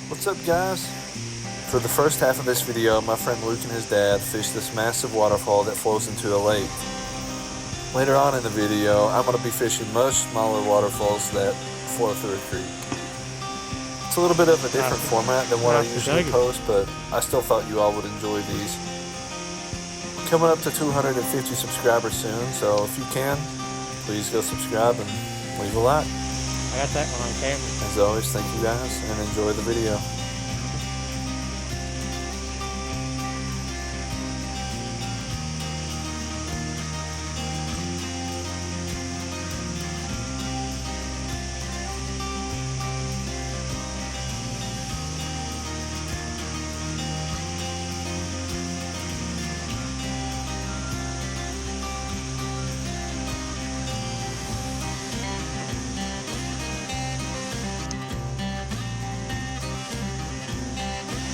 What's up, guys? For the first half of this video, my friend Luke and his dad fished this massive waterfall that flows into a lake. Later on in the video, I'm going to be fishing much smaller waterfalls that flow through a creek. It's a little bit of a different format than what I usually post, but I still thought you all would enjoy these. We're coming up to 250 subscribers soon, so if you can, please go subscribe and leave a like. I got that one on camera. As always, thank you guys and enjoy the video.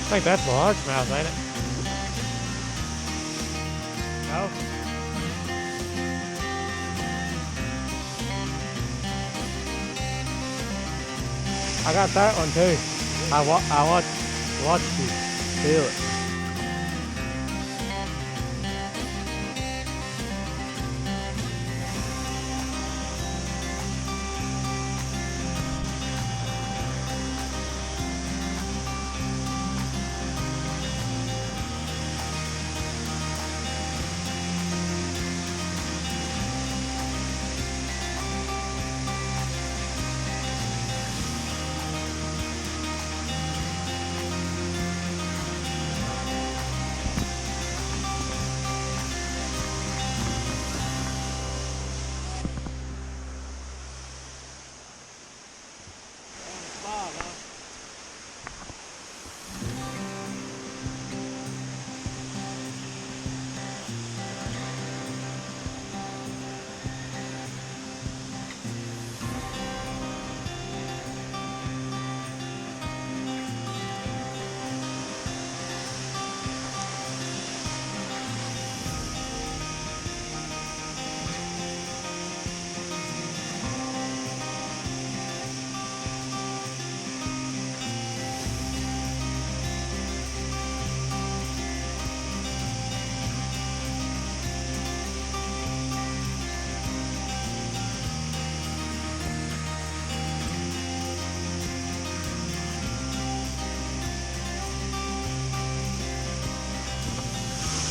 I think that's largemouth, ain't it? No? I got that one too. I watched you feel it.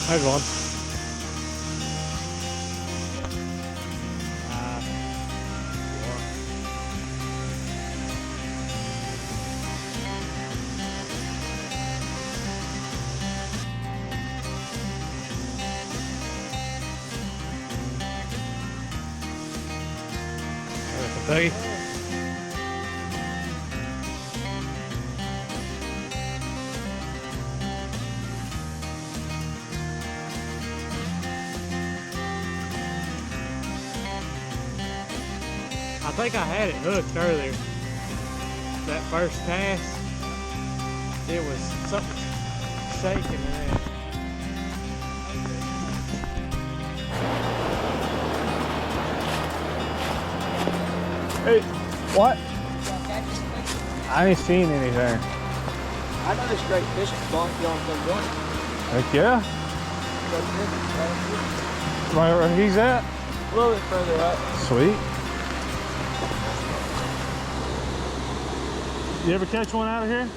There's one. There's a buggy. I think I had it hooked earlier. That first cast, it was something shaking in there. Hey, what? I ain't seen anything. I know this great fishing spot. Y'all come join it. Heck yeah. Right where he's at? A little bit further up. Sweet. You ever catch one out of here?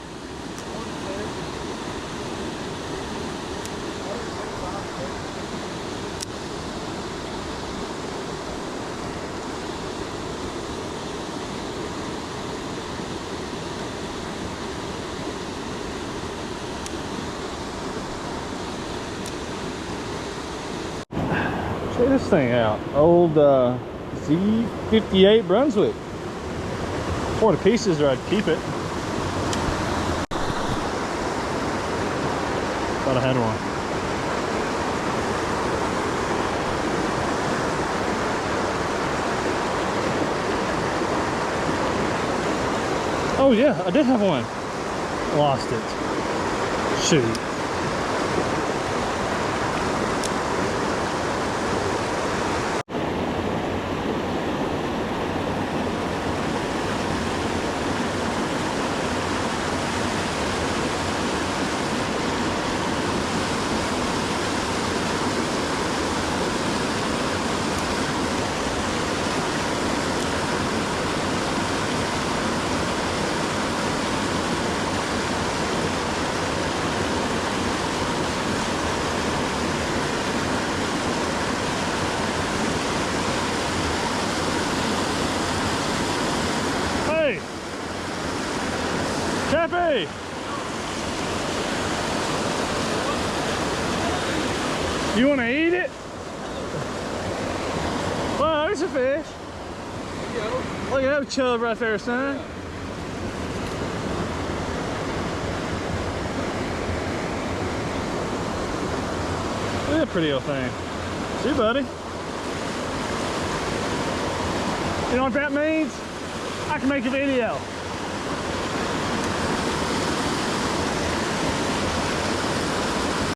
Check this thing out. Old Z58 Brunswick. For the pieces, or I'd keep it. Thought I had one. Oh yeah, I did have one. Lost it. Shoot. Hey! You want to eat it? Well, there's a fish. Look at that chub right there, son. Look at that pretty old thing. See, buddy? You know what that means? I can make a video.